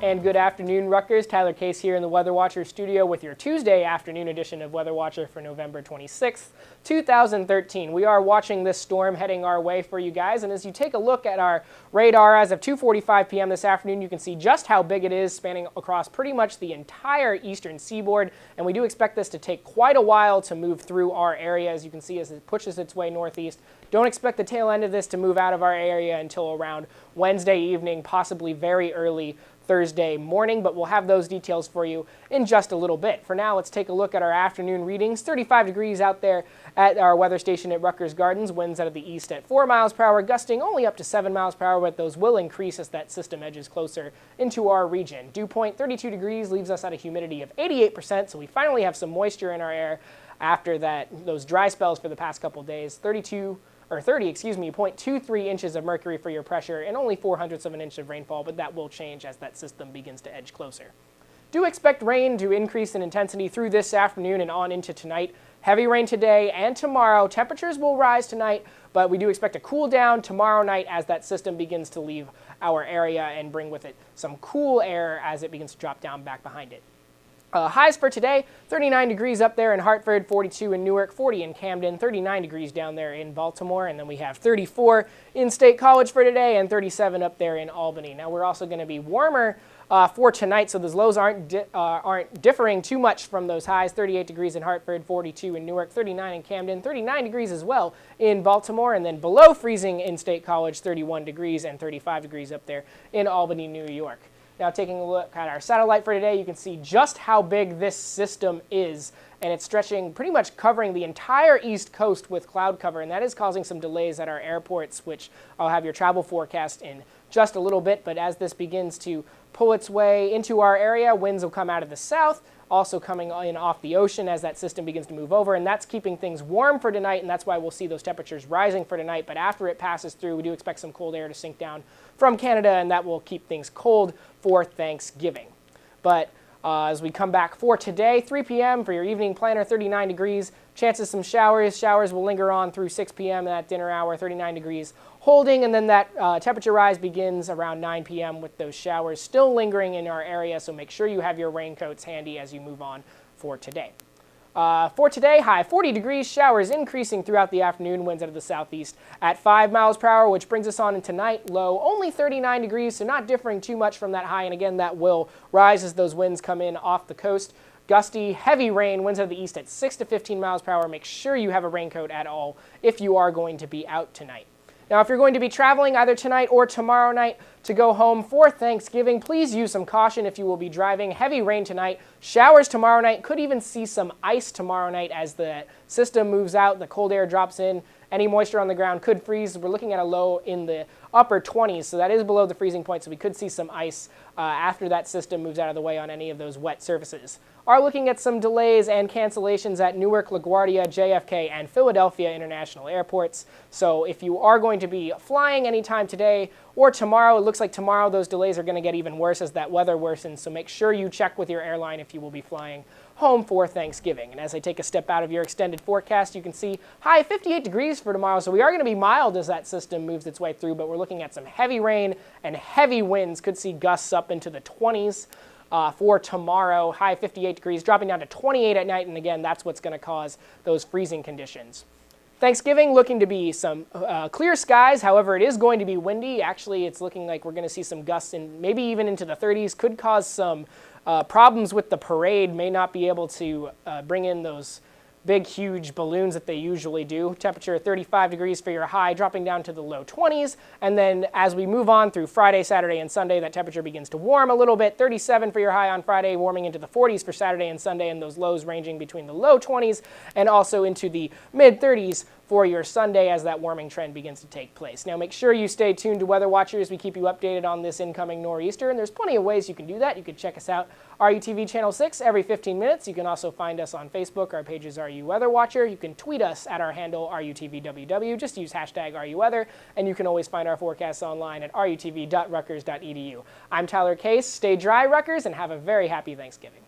And good afternoon, Rutgers. Tyler Case here in the WeatherWatcher studio with your Tuesday afternoon edition of WeatherWatcher for November 26th, 2013. We are watching this storm heading our way for you guys, and as you take a look at our radar as of 2:45 p.m. this afternoon, you can see just how big it is, spanning across pretty much the entire eastern seaboard, and we do expect this to take quite a while to move through our area, as you can see as it pushes its way northeast. Don't expect the tail end of this to move out of our area until around Wednesday evening, possibly very early Thursday morning, but we'll have those details for you in just a little bit. For now, let's take a look at our afternoon readings. 35 degrees out there at our weather station at Rutgers Gardens. Winds out of the east at 4 miles per hour, gusting only up to 7 miles per hour, but those will increase as that system edges closer into our region. Dew point 32 degrees leaves us at a humidity of 88%, so we finally have some moisture in our air after those dry spells for the past couple days. 0.23 inches of mercury for your pressure and only 0.04 of an inch of rainfall, but that will change as that system begins to edge closer. Do expect rain to increase in intensity through this afternoon and on into tonight. Heavy rain today and tomorrow. Temperatures will rise tonight, but we do expect a cool down tomorrow night as that system begins to leave our area and bring with it some cool air as it begins to drop down back behind it. Highs for today, 39 degrees up there in Hartford, 42 in Newark, 40 in Camden, 39 degrees down there in Baltimore, and then we have 34 in State College for today and 37 up there in Albany. Now we're also going to be warmer for tonight, so those lows aren't differing too much from those highs. 38 degrees in Hartford, 42 in Newark, 39 in Camden, 39 degrees as well in Baltimore, and then below freezing in State College, 31 degrees and 35 degrees up there in Albany, New York. Now taking a look at our satellite for today, you can see just how big this system is, and it's stretching pretty much covering the entire east coast with cloud cover, and that is causing some delays at our airports, which I'll have your travel forecast in just a little bit. But as this begins to pull its way into our area, winds will come out of the south, also coming in off the ocean as that system begins to move over, and that's keeping things warm for tonight, and that's why we'll see those temperatures rising for tonight. But after it passes through, we do expect some cold air to sink down from Canada, and that will keep things cold for Thanksgiving. But as we come back for today, 3 p.m. for your evening planner, 39 degrees. Chances some showers. Showers will linger on through 6 p.m. at dinner hour, 39 degrees holding, and then that temperature rise begins around 9 p.m. with those showers still lingering in our area, so make sure you have your raincoats handy as you move on for today. For today, high 40 degrees, showers increasing throughout the afternoon, winds out of the southeast at 5 miles per hour, which brings us on into night. Low only 39 degrees, so not differing too much from that high, and again, that will rise as those winds come in off the coast. Gusty, heavy rain, winds out of the east at 6 to 15 miles per hour. Make sure you have a raincoat at all if you are going to be out tonight. Now, if you're going to be traveling either tonight or tomorrow night to go home for Thanksgiving, please use some caution if you will be driving. Heavy rain tonight, showers tomorrow night, could even see some ice tomorrow night as the system moves out, the cold air drops in. Any moisture on the ground could freeze. We're looking at a low in the upper 20s, so that is below the freezing point, so we could see some ice after that system moves out of the way on any of those wet surfaces. Are looking at some delays and cancellations at Newark, LaGuardia, JFK, and Philadelphia international airports. So if you are going to be flying anytime today or tomorrow, it looks like tomorrow those delays are going to get even worse as that weather worsens. So make sure you check with your airline if you will be flying home for Thanksgiving. And as I take a step out of your extended forecast, you can see high 58 degrees for tomorrow. So we are going to be mild as that system moves its way through, but we're looking at some heavy rain and heavy winds. Could see gusts up into the 20s. For tomorrow, high 58 degrees, dropping down to 28 at night, and again, that's what's going to cause those freezing conditions. Thanksgiving looking to be some clear skies, however, it is going to be windy. Actually, it's looking like we're going to see some gusts in maybe even into the 30s, could cause some problems with the parade, may not be able to bring in those big, huge balloons that they usually do. Temperature 35 degrees for your high, dropping down to the low 20s. And then as we move on through Friday, Saturday, and Sunday, that temperature begins to warm a little bit. 37 for your high on Friday, warming into the 40s for Saturday and Sunday, and those lows ranging between the low 20s and also into the mid 30s for your Sunday as that warming trend begins to take place. Now make sure you stay tuned to WeatherWatcher as we keep you updated on this incoming nor'easter, and there's plenty of ways you can do that. You can check us out, RUTV Channel 6, every 15 minutes. You can also find us on Facebook. Our page is RUWeatherWatcher. You can tweet us at our handle, RUTVWW. Just use hashtag RUWeather, and you can always find our forecasts online at rutv.rutgers.edu. I'm Tyler Case. Stay dry, Rutgers, and have a very happy Thanksgiving.